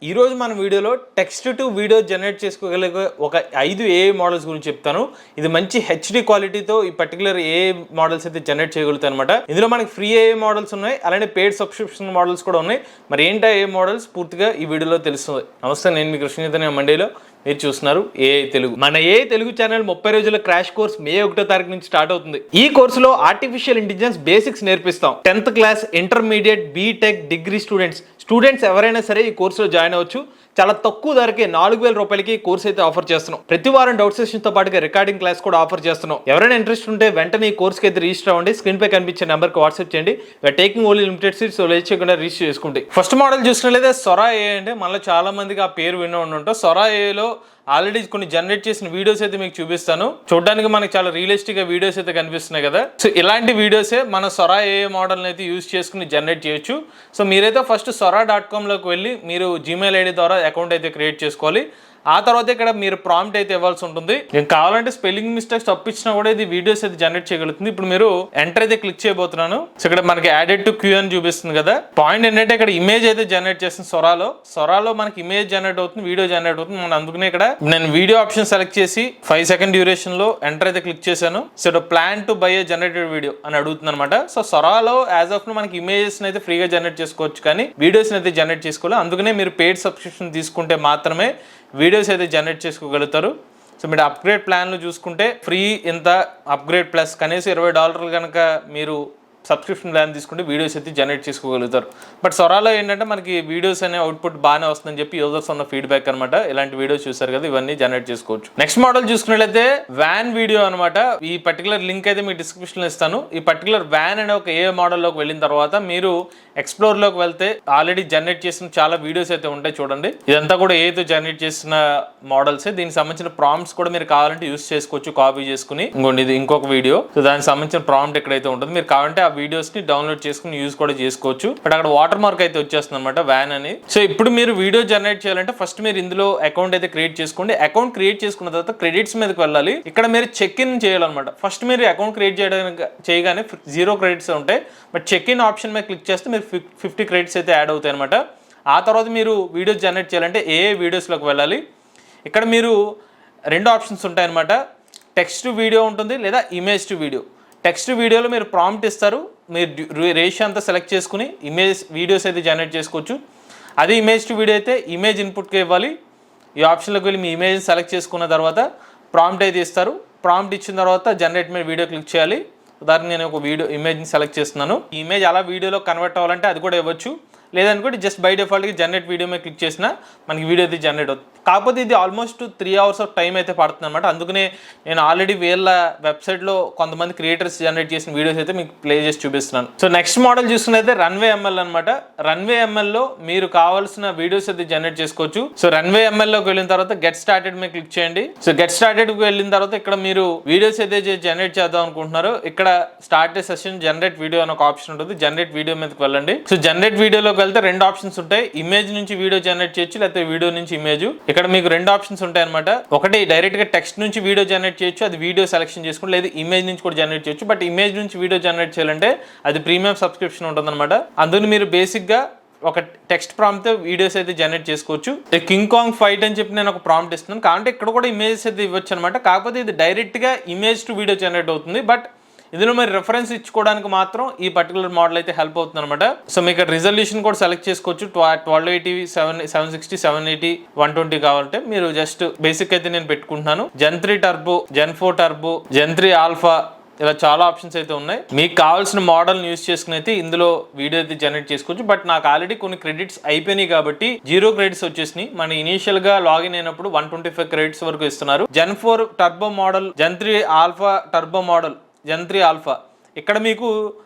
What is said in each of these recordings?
ఈ రోజు మన వీడియోలో టెక్స్ట్ టు వీడియో జనరేట్ చేసుకోగలిగే ఒక 5 AI మోడల్స్ గురించి చెప్తాను. ఇది మంచి HD క్వాలిటీతో ఈ పర్టికులర్ AI మోడల్స్ అయితే జనరేట్ చేయగలుగుతాయి అనమాట. ఇందులో మనకి ఫ్రీ AI మోడల్స్ ఉన్నాయి, అలానే పెయిడ్ సబ్స్క్రిప్షన్ మోడల్స్ కూడా ఉన్నాయి. మరి ఏంటో AI మోడల్స్ పూర్తిగా ఈ వీడియోలో తెలుస్తుంది. నమస్తే, నేను మీ కృష్ణ చైతన్య మండేలో మీరు చూస్తున్నారు AI తెలుగు. మన AI తెలుగు ఛానల్ 30 రోజుల క్రాష్ కోర్స్ మే 1వ తారీఖు నుంచి స్టార్ట్ అవుతుంది. ఈ కోర్సులో ఆర్టిఫిషియల్ ఇంటెలిజెన్స్ బేసిక్స్ నేర్పిస్తాం. 10th class, intermediate, B Tech, degree students ఎవరైనా సరే ఈ కోర్సులో జాయిన్ అవ్వచ్చు. చాలా తక్కువ ధరకే 4000 రూపాయలకి కోర్స్ అయితే ఆఫర్ చేస్తున్నాం. ప్రతి వారం డౌట్ సెషన్ తో పాటుగా రికార్డింగ్ క్లాస్ కూడా ఆఫర్ చేస్తున్నాం. ఎవరైనా ఇంట్రెస్ట్ ఉంటే వెంటనే ఈ కోర్స్కి అయితే రిజిస్టర్ అవ్వండి. స్క్రీన్ పై కనిపించే నెంబర్కి వాట్సాప్ చేయండి. Taking only limited seats, so late చేయకుండా రిజిస్టర్ చేసుకోండి. ఫస్ట్ మోడల్ చూసినట్లయితే సొరా AI అంటే మనలో చాలా మందికి ఆ పేరు వినే ఉంటాం. సొరా AIలో ఆల్రెడీ కొన్ని జనరేట్ చేసిన వీడియోస్ అయితే మీకు చూపిస్తాను. చూడడానికి మనకి చాలా రియలిస్టిక్ గా వీడియోస్ అయితే కనిపిస్తున్నాయి కదా. సో ఇలాంటి వీడియోసే మన సొరా AI మోడల్ అయితే యూజ్ చేసుకుని జనరేట్ చేయొచ్చు. సో మీరైతే ఫస్ట్ sora.com లోకి వెళ్ళి మీరు జీమెయిల్ ఐడి ద్వారా అకౌంట్ అయితే క్రియేట్ చేసుకోవాలి. ఆ తర్వాత ఇక్కడ మీరు ప్రాంప్ట్ అయితే ఇవ్వాల్సి ఉంటుంది. నేను కావాలంటే స్పెల్లింగ్ మిస్టేక్స్ తప్పించినా కూడా ఇది వీడియోస్ అయితే జనరేట్ చేయగలుగుతుంది. ఇప్పుడు మీరు ఎంటర్ అయితే క్లిక్ చేయబోతున్నాను. సో ఇక్కడ మనకి యాడెడ్ టు క్యూ అని చూపిస్తుంది కదా. పాయింట్ ఏంటంటే ఇక్కడ ఇమేజ్ అయితే జనరేట్ చేస్తుంది. సొరాలో మనకి ఇమేజ్ జనరేట్ అవుతుంది, వీడియో జనరేట్ అవుతుంది. మనం అందుకనే ఇక్కడ నేను వీడియో ఆప్షన్ సెలెక్ట్ చేసి 5 సెకండ్ డ్యూరేషన్ లో ఎంటర్ అయితే క్లిక్ చేశాను. So plan to buy A generated video అని అడుగుతుంది అనమాట. సో సొరాలో యాజ్ ఆఫ్ మనకి ఇమేజెస్ అయితే ఫ్రీగా జనరేట్ చేసుకోవచ్చు, కానీ వీడియోస్ అయితే జనరేట్ చేసుకోవాలి. అందుకనే మీరు పెయిడ్ సబ్స్క్రిప్షన్ తీసుకుంటే మాత్రమే వీడియోస్ అయితే జనరేట్ చేసుకోగలుగుతారు. సో మీరు అప్గ్రేడ్ ప్లాన్లు చూసుకుంటే ఫ్రీ ఇంత, అప్గ్రేడ్ ప్లస్ కనీసం $20 కనుక మీరు సబ్స్క్రిప్షన్ ప్లాన్ తీసుకుంటే వీడియోస్ అయితే జనరేట్ చేసుకోగలుగుతారు. బట్ సొరాలో ఏంటంటే మనకి వీడియోస్ అనే అవుట్పుట్ బాగానే వస్తుందని చెప్పి యూజర్స్ ఉన్న ఫీడ్బ్యాక్ అనమాట. ఇలాంటి వీడియోస్ చూసారు కదా, ఇవన్నీ జనరేట్ చేసుకోవచ్చు. నెక్స్ట్ మోడల్ చూసుకున్నట్లయితే వ్యాన్ వీడియో అనమాట. ఈ పర్టికులర్ లింక్ అయితే మీ డిస్క్రిప్షన్ లో ఇస్తాను. ఈ పర్టికులర్ వ్యాన్ అనే ఒక AI మోడల్లోకి వెళ్ళిన తర్వాత మీరు ఎక్స్ప్లోర్ లోకి వెళ్తే ఆల్రెడీ జనరేట్ చేసిన చాలా వీడియోస్ అయితే ఉంటాయి. చూడండి, ఇదంతా కూడా ఏతో జనరేట్ చేసిన మోడల్స్. దీనికి సంబంధించిన ప్రాంప్ట్స్ కూడా మీరు కావాలంటే యూస్ చేసుకోవచ్చు, కాపీ చేసుకుని. ఇంకోండి, ఇది ఇంకొక వీడియో. సో దానికి సంబంధించిన ప్రాంప్ట్ ఎక్కడైతే ఉంటుంది, మీరు కావాలంటే ఆ వీడియోస్ ని డౌన్లోడ్ చేసుకుని యూజ్ కూడా చేసుకోవచ్చు. బట్ అక్కడ వాటర్ మార్క్ అయితే వచ్చేస్తుంది అనమాట, వ్యాన్ అని. సో ఇప్పుడు మీరు వీడియో జనరేట్ చేయాలంటే ఫస్ట్ మీరు ఇందులో అకౌంట్ అయితే క్రియేట్ చేసుకోండి. అకౌంట్ క్రియేట్ చేసుకున్న తర్వాత క్రెడిట్స్ మీదకి వెళ్ళాలి. ఇక్కడ మీరు చెక్ ఇన్ చేయాలన్నమాట. ఫస్ట్ మీరు అకౌంట్ క్రియేట్ చేయగానే 0 క్రెడిట్స్ ఉంటాయి. బట్ చెక్ ఇన్ ఆప్షన్ మీద క్లిక్ చేస్తే మీరు 50 క్రెడిట్స్ అయితే యాడ్ అవుతాయి అనమాట. ఆ తర్వాత మీరు వీడియోస్ జనరేట్ చేయాలంటే AI వీడియోస్లోకి వెళ్ళాలి. ఇక్కడ మీరు 2 ఆప్షన్స్ ఉంటాయన్నమాట. టెక్స్ట్ టు వీడియో ఉంటుంది, లేదా ఇమేజ్ టు వీడియో. టెక్స్ట్ వీడియోలో మీరు ప్రాంప్ట్ ఇస్తారు, మీరు రేషియో అంతా సెలెక్ట్ చేసుకుని వీడియోస్ అయితే జనరేట్ చేసుకోవచ్చు. అదే ఇమేజ్ టు వీడియో అయితే ఇమేజ్ ఇన్పుట్గా ఇవ్వాలి. ఈ ఆప్షన్లోకి వెళ్ళి మీ ఇమేజ్ సెలెక్ట్ చేసుకున్న తర్వాత ప్రాంప్ట్ అయితే ఇస్తారు. ప్రాంప్ట్ ఇచ్చిన తర్వాత జనరేట్ మీద వీడియో క్లిక్ చేయాలి. ఉదాహరణకు నేను ఒక ఇమేజ్ని సెలెక్ట్ చేస్తున్నాను. ఈ ఇమేజ్ అలా వీడియోలో కన్వర్ట్ అవ్వాలంటే అది కూడా ఇవ్వచ్చు. లేదనుకోండి జస్ట్ బై డిఫాల్ట్గా జనరేట్ వీడియో మీద క్లిక్ చేసినా మనకి వీడియో అయితే జనరేట్ అవుతుంది. కాకపోతే ఇది ఆల్మోస్ట్ 3 hours ఆఫ్ టైం అయితే పడుతుంది అనమాట. అందుకనే నేను ఆల్రెడీ వీళ్ళ వెబ్సైట్లో కొంతమంది క్రియేటర్స్ జనరేట్ చేసిన వీడియోస్ అయితే మీకు ప్లే చేసి చూపిస్తున్నాను. సో నెక్స్ట్ మోడల్ చూసుకున్నైతే రన్వే ML అనమాట. రన్వే MLలో మీరు కావాల్సిన వీడియోస్ అయితే జనరేట్ చేసుకోవచ్చు. సో రన్వే MLలోకి వెళ్ళిన తర్వాత గెట్ స్టార్టెడ్ మీద క్లిక్ చేయండి. సో గెట్ స్టార్టెడ్కి వెళ్ళిన తర్వాత ఇక్కడ మీరు వీడియోస్ అయితే జనరేట్ చేద్దాం అనుకుంటున్నారు. ఇక్కడ స్టార్ట్ సెషన్ జనరేట్ వీడియో అని ఒక ఆప్షన్ ఉంటుంది. జనరేట్ వీడియో మీదకి వెళ్ళండి. సో జనరేట్ వీడియోలోకి వెళ్తే 2 ఆప్షన్స్ ఉంటాయి. ఇమేజ్ నుంచి వీడియో జనరేట్ చేయొచ్చు, లేకపోతే వీడియో నుంచి ఇమేజ్. ఇక్కడ మీకు 2 ఆప్షన్స్ ఉంటాయి అనమాట. ఒకటి డైరెక్ట్ గా టెక్స్ట్ నుంచి వీడియో జనరేట్ చేయొచ్చు, అది వీడియో సెలెక్షన్ చేసుకుంటే, లేదా ఇమేజ్ నుంచి కూడా జనరేట్ చేయొచ్చు. బట్ ఇమేజ్ నుంచి వీడియో జనరేట్ చేయాలంటే అది ప్రీమియం సబ్స్క్రిప్షన్ ఉంటుంది అనమాట. అందులో మీరు బేసిక్ గా ఒక టెక్స్ట్ ప్రాంప్ట్ తో వీడియోస్ అయితే జనరేట్ చేసుకోవచ్చు. కింగ్ కాంగ్ ఫైట్ అని చెప్పి నేను ఒక ప్రాంప్ట్ ఇస్తున్నాను. కాబట్టి ఇక్కడ కూడా ఇమేజెస్ అయితే ఇవ్వచ్చు అనమాట. కాకపోతే ఇది డైరెక్ట్ గా ఇమేజ్ టు వీడియో జనరేట్ అవుతుంది. బట్ ఇందులో మీరు రెఫరెన్స్ ఇచ్చుకోవడానికి మాత్రం ఈ పర్టికులర్ మోడల్ అయితే హెల్ప్ అవుతుంది అనమాట. సో మీకు రిజల్యూషన్ కూడా సెలెక్ట్ చేసుకోవచ్చు. 1280, 760, 780, 120 కావాలంటే మీరు జస్ట్ బేసిక్ అయితే నేను పెట్టుకుంటున్నాను. Gen 3 turbo, Gen 4 turbo, Gen 3 alpha, ఇలా చాలా ఆప్షన్స్ అయితే ఉన్నాయి. మీకు కావాల్సిన మోడల్ యూస్ చేసుకుని అయితే ఇందులో వీడియో అయితే జనరేట్ చేసుకోవచ్చు. బట్ నాకు ఆల్రెడీ కొన్ని క్రెడిట్స్ అయిపోయినాయి కాబట్టి 0 క్రెడిట్స్ వచ్చేసినాయి. మన ఇనిషియల్ గా లాగిన్ అయినప్పుడు 125 క్రెడిట్స్ వరకు ఇస్తున్నారు. Gen 4 turbo model, Gen 3 alpha turbo model, Gen 3 alpha. ఇక్కడ మీకు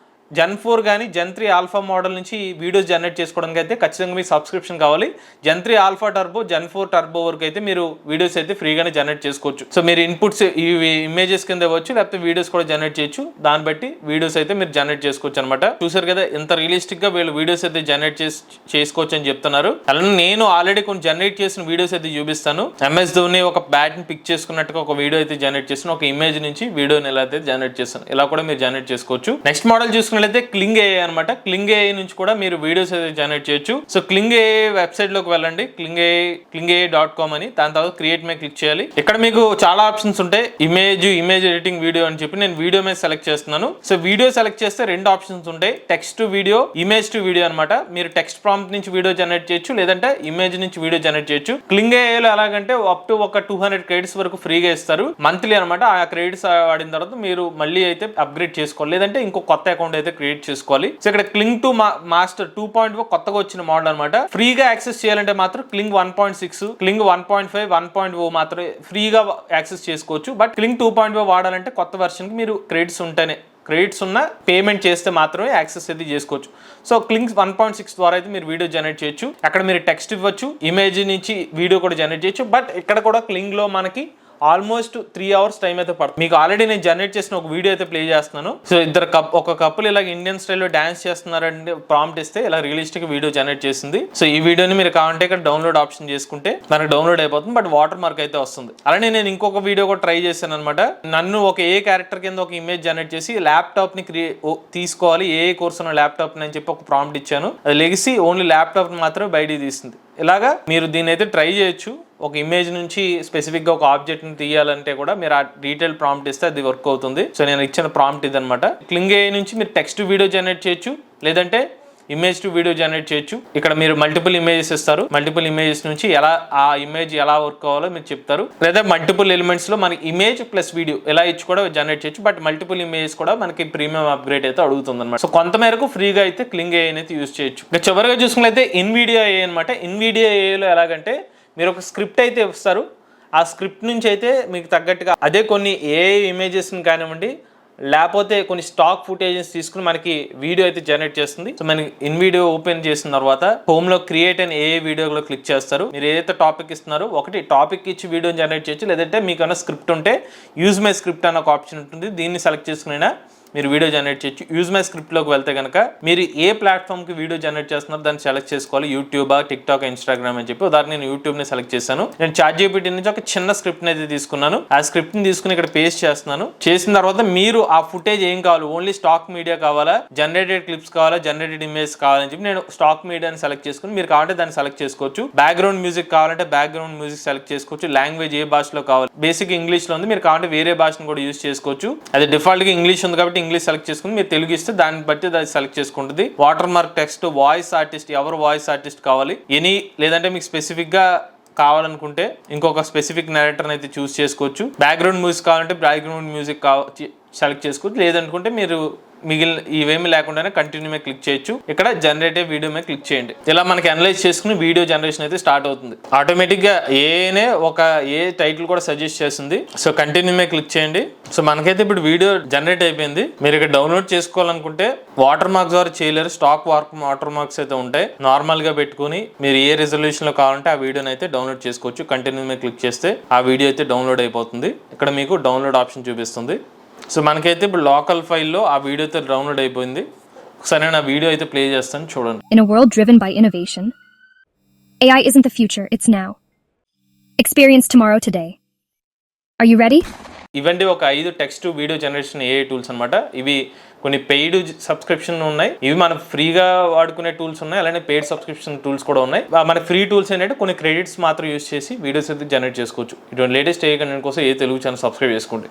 Gen 4 కానీ Gen 3 ఆల్ఫా మోడల్ నుంచి వీడియోస్ జనరేట్ చేసుకోవడానికి అయితే ఖచ్చితంగా మీకు సబ్స్క్రిప్షన్ కావాలి. Gen 3 alpha turbo, Gen 4 turbo వరకు అయితే మీరు వీడియోస్ అయితే ఫ్రీగానే జనరేట్ చేసుకోవచ్చు. సో మీరు ఇన్పుట్స్ ఇవి ఇమేజెస్ కింద ఇవ్వచ్చు, లేకపోతే వీడియోస్ కూడా జనరేట్ చేయొచ్చు. దాన్ని బట్టి వీడియోస్ అయితే మీరు జనరేట్ చేసుకోవచ్చు అనమాట. చూసారు కదా ఎంత రియలిస్టిక్ గా వీళ్ళు వీడియోస్ అయితే జనరేట్ చేసుకోవచ్చు అని చెప్తున్నారు. అలానే నేను ఆల్రెడీ కొన్ని జనరేట్ చేసిన వీడియోస్ అయితే చూపిస్తాను. MS ధోని ఒక బ్యాట్ ని పిక్ చేసుకున్నట్టుగా ఒక వీడియో అయితే జనరేట్ చేసిన, ఒక ఇమేజ్ నుంచి వీడియోని ఎలా అయితే జనరేట్ చేస్తాను. ఇలా కూడా మీరు జనరేట్ చేసుకోవచ్చు. నెక్స్ట్ మోడల్ చూసుకున్న చూసుకున్నట్లయితే క్లింగ్ ఏఐ అనమాట. క్లింగ్ ఏఐ నుంచి కూడా మీరు వీడియోస్ అయితే జనరేట్ చేయొచ్చు. సో క్లింగ్ ఏఐ వెబ్సైట్ లోకి వెళ్ళండి, clingai.com అని. దాని తర్వాత క్రియేట్ మీద క్లిక్ చేయాలి. ఇక్కడ మీకు చాలా ఆప్షన్స్ ఉంటాయి, ఇమేజ్ ఎడిటింగ్, వీడియో అని చెప్పి. నేను వీడియో మీద సెలెక్ట్ చేస్తున్నాను. సో వీడియో సెలెక్ట్ చేస్తే 2 ఆప్షన్స్ ఉంటాయి, text to video, image to video అనమాట. మీరు టెక్స్ట్ ప్రాంప్ట్ నుంచి వీడియో జనరేట్ చేయొచ్చు, లేదంటే ఇమేజ్ నుంచి వీడియో జనరేట్ చేయొచ్చు. క్లింగ్ ఏఐలో ఎలాగంటే అప్ టు ఒక 200 క్రెడిట్స్ వరకు ఫ్రీగా ఇస్తారు మంత్లీ అనమాట. ఆ క్రెడిట్స్ వాడిన తర్వాత మీరు మళ్ళీ అయితే అప్గ్రేడ్ చేసుకోవాలి, లేదంటే ఇంకో కొత్త అకౌంట్ అయితే క్రియేట్ చేసుకోవాలి. సో ఇక్కడ క్లింగ్ టు మాస్టర్ 2.0 కొత్తగా వచ్చిన మోడల్ అనమాట. ఫ్రీగా యాక్సెస్ చేయాలంటే మాత్రం క్లింగ్ 1.6, క్లింగ్ 1.5, 1.0 మాత్రమే ఫ్రీగా యాక్సెస్ చేసుకోవచ్చు. బట్ క్లింగ్ 2.0 వాడాలంటే కొత్త వెర్షన్ కి మీరు క్రెడిట్స్ ఉంటేనే, క్రెడిట్స్ ఉన్న పేమెంట్ చేస్తే మాత్రమే యాక్సెస్ అయితే చేసుకోవచ్చు. సో క్లింగ్ 1.6 ద్వారా అయితే మీరు వీడియో జనరేట్ చేయొచ్చు. అక్కడ మీరు టెక్స్ట్ ఇవ్వచ్చు, ఇమేజ్ నుంచి వీడియో కూడా జనరేట్ చేయొచ్చు. బట్ ఇక్కడ కూడా క్లింగ్ లో మనకి ఆల్మోస్ట్ 3 hours టైం అయితే పడుతుంది. మీకు ఆల్రెడీ నేను జనరేట్ చేసిన ఒక వీడియో అయితే ప్లే చేస్తున్నాను. సో ఒక కపుల్ ఇలా ఇండియన్ స్టైల్లో డాన్స్ చేస్తున్నారంటే ప్రాంప్ట్ ఇస్తే ఇలా రియలిస్టిక్ వీడియో జనరేట్ చేసింది. సో ఈ వీడియోని మీరు కావాలంటే ఇక్కడ డౌన్లోడ్ ఆప్షన్ చేసుకుంటే మనకు డౌన్లోడ్ అయిపోతుంది, బట్ వాటర్ మార్క్ అయితే వస్తుంది. అలానే నేను ఇంకొక వీడియో కూడా ట్రై చేశాను అనమాట. నన్ను ఒక ఏ క్యారెక్టర్ కింద ఒక ఇమేజ్ జనరేట్ చేసి ల్యాప్టాప్ ని తీసుకోవాలి, ఏ కోర్స్ ఉన్న ల్యాప్టాప్ అని చెప్పి ఒక ప్రాంప్ట్ ఇచ్చాను. అది లెగిసి ఓన్లీ ల్యాప్టాప్ మాత్రమే బయటికి తీస్తుంది. ఇలాగా మీరు దీన్ని అయితే ట్రై చేయొచ్చు. ఒక ఇమేజ్ నుంచి స్పెసిఫిక్ గా ఒక ఆబ్జెక్ట్ ని తీయాలంటే కూడా మీరు ఆ డీటెయిల్ ప్రాంప్ట్ ఇస్తే అది వర్క్ అవుతుంది. సో నేను ఇచ్చిన ప్రాంప్ట్ ఇది అనమాట. క్లింగ్ ఏఐ నుంచి మీరు టెక్స్ట్ వీడియో జనరేట్ చేయొచ్చు, లేదంటే ఇమేజ్ టు వీడియో జనరేట్ చేయొచ్చు. ఇక్కడ మీరు మల్టిపుల్ ఇమేజెస్ ఇస్తారు, మల్టిపుల్ ఇమేజెస్ నుంచి ఆ ఇమేజ్ ఎలా వర్క్ అవ్వాలో మీరు చెప్తారు. లేదా మల్టిపుల్ ఎలిమెంట్స్ లో మనకి ఇమేజ్ ప్లస్ వీడియో ఎలా ఇచ్చి కూడా జనరేట్ చేయొచ్చు. బట్ మల్టిపుల్ ఇమేజెస్ కూడా మనకి ప్రీమియం అప్గ్రేడ్ అయితే అడుగుతుంది అనమాట. సో కొంతమేరకు ఫ్రీగా అయితే క్లింగ్ ఏఐ అయితే యూజ్ చేయొచ్చు. ఇక చివరిగా చూసుకున్నట్లయితే ఇన్విడియా ఏఐ అనమాట. ఇన్విడియా ఏఐలో ఎలాగంటే మీరు ఒక స్క్రిప్ట్ అయితే ఇస్తారు, ఆ స్క్రిప్ట్ నుంచి అయితే మీకు తగ్గట్టుగా అదే కొన్ని ఏఐ ఇమేజెస్ని కానివ్వండి, లేకపోతే కొన్ని స్టాక్ ఫుటేజెస్ తీసుకుని మనకి వీడియో అయితే జనరేట్ చేస్తుంది. సో మనకి ఇన్ వీడియో ఓపెన్ చేసిన తర్వాత హోమ్ లో క్రియేట్ అని ఏ వీడియోలో క్లిక్ చేస్తారు. మీరు ఏదైతే టాపిక్ ఇస్తున్నారో ఒకటి టాపిక్ ఇచ్చి వీడియో జనరేట్ చేయొచ్చు, లేదంటే మీకన్నా స్క్రిప్ట్ ఉంటే యూజ్ మై స్క్రిప్ట్ అన్న ఒక ఆప్షన్ ఉంటుంది, దీన్ని సెలెక్ట్ చేసుకునైనా మీరు వీడియో జనరేట్ చేయొచ్చు. యూజ్ మై స్క్రిప్ట్లోకి వెళ్తే కనుక మీరు ఏ ప్లాట్ఫామ్కి వీడియో జనరేట్ చేస్తున్నారో దాన్ని సెలెక్ట్ చేసుకోవాలి. యూట్యూబా, టిక్టాక్, ఇన్స్టాగ్రామ్ అని చెప్పి ఉదాహరణ నేను యూట్యూబ్ని సెలెక్ట్ చేశాను. నేను ChatGPT నుంచి ఒక చిన్న స్క్రిప్ట్ని అయితే తీసుకున్నాను. ఆ స్క్రిప్ట్ని తీసుకుని ఇక్కడ పేస్ట్ చేస్తున్నాను. చేసిన తర్వాత మీరు ఆ ఫుటేజ్ ఏం కావాలి, ఓన్లీ స్టాక్ మీడియా కావాలా, జనరేటెడ్ క్లిప్స్ కావాలా, జనరేటెడ్ ఇమేజ్ కావాలని చెప్పి నేను స్టాక్ మీడియాని సెలెక్ట్ చేసుకుని, మీరు కావాలంటే దాన్ని సెలెక్ట్ చేసుకోవచ్చు. బ్యాక్గ్రౌండ్ మ్యూజిక్ కావాలంటే బ్యాక్గ్రౌండ్ మ్యూజిక్ సెలెక్ట్ చేసుకోవచ్చు. లాంగ్వేజ్ ఏ భాషలో కావాలి, బేసిక్ ఇంగ్లీష్ లో ఉంది, మీరు కావాలంటే వేరే భాషను కూడా యూజ్ చేసుకోవచ్చు. అది డిఫాల్ట్ గా ఇంగ్లీష్ ఉంది కాబట్టి ఇంగ్లీష్ సెలెక్ట్ చేసుకుని మీరు తెలుగు ఇస్తే దాన్ని బట్టి అది సెలెక్ట్ చేసుకుంటుంది. Water mark text, voice artist, ఎవరు వాయిస్ ఆర్టిస్ట్ కావాలి, లేదంటే మీకు స్పెసిఫిక్ గా కావాలనుకుంటే ఇంకొక స్పెసిఫిక్ నరేటర్ అయితే చూస్ చేసుకోవచ్చు. బ్యాక్గ్రౌండ్ మ్యూజిక్ కావాలంటే బ్యాక్గ్రౌండ్ మ్యూజిక్ సెలెక్ట్ చేసుకోవచ్చు. లేదనుకుంటే మీరు మిగిలిన ఇవేమి లేకుండానే కంటిన్యూ మీద క్లిక్ చేయొచ్చు. ఇక్కడ జనరేటివ్ వీడియో మీద క్లిక్ చేయండి. ఇలా మనకి అనలైజ్ చేసుకుని వీడియో జనరేషన్ అయితే స్టార్ట్ అవుతుంది. ఆటోమేటిక్ గా ఏ టైటిల్ కూడా సజెస్ట్ చేస్తుంది. సో కంటిన్యూ మీద క్లిక్ చేయండి. సో మనకైతే ఇప్పుడు వీడియో జనరేట్ అయిపోయింది. మీరు ఇక్కడ డౌన్లోడ్ చేసుకోవాలనుకుంటే వాటర్ మార్క్స్ ద్వారా చేయలేరు, స్టాక్ వాటర్ మార్క్స్ అయితే ఉంటాయి. నార్మల్ గా పెట్టుకుని మీరు ఏ రెజల్యూషన్ లో కావాలంటే ఆ వీడియోని అయితే డౌన్లోడ్ చేసుకోవచ్చు. కంటిన్యూ మీద క్లిక్ చేస్తే ఆ వీడియో అయితే డౌన్లోడ్ అయిపోతుంది. ఇక్కడ మీకు డౌన్లోడ్ ఆప్షన్ చూపిస్తుంది. సో మనకైతే ఇప్పుడు లోకల్ ఫైల్లో ఆ వీడియో అయితే డౌన్లోడ్ అయిపోయింది. ఒకసారి నేను ఆ వీడియో అయితే ప్లే చేస్తాను, చూడండి. In a world driven by innovation, AI isn't the future, it's now. Experience tomorrow today. Are you ready? ఇవండి ఒక 5 text video generation AI tools అనమాట. ఇవి కొన్ని పెయిడ్ సబ్స్క్రిప్షన్ ఉన్నాయి, ఇవి మనం ఫ్రీగా వాడుకునే టూల్స్ ఉన్నాయి, అలానే పెయిడ్ సబ్స్క్రిప్షన్ టూల్స్ కూడా ఉన్నాయి. మన ఫ్రీ టూల్స్ ఏంటంటే కొన్ని క్రెడిట్స్ మాత్రం యూజ్ చేసి వీడియోస్ అయితే జనరేట్ చేసుకోవచ్చు. ఇటువంటి లేటెస్ట్ ఏఐ కంటెంట్ కోసం ఏ తెలుగు ఛానల్ సబ్స్క్రైబ్ చేసుకోండి.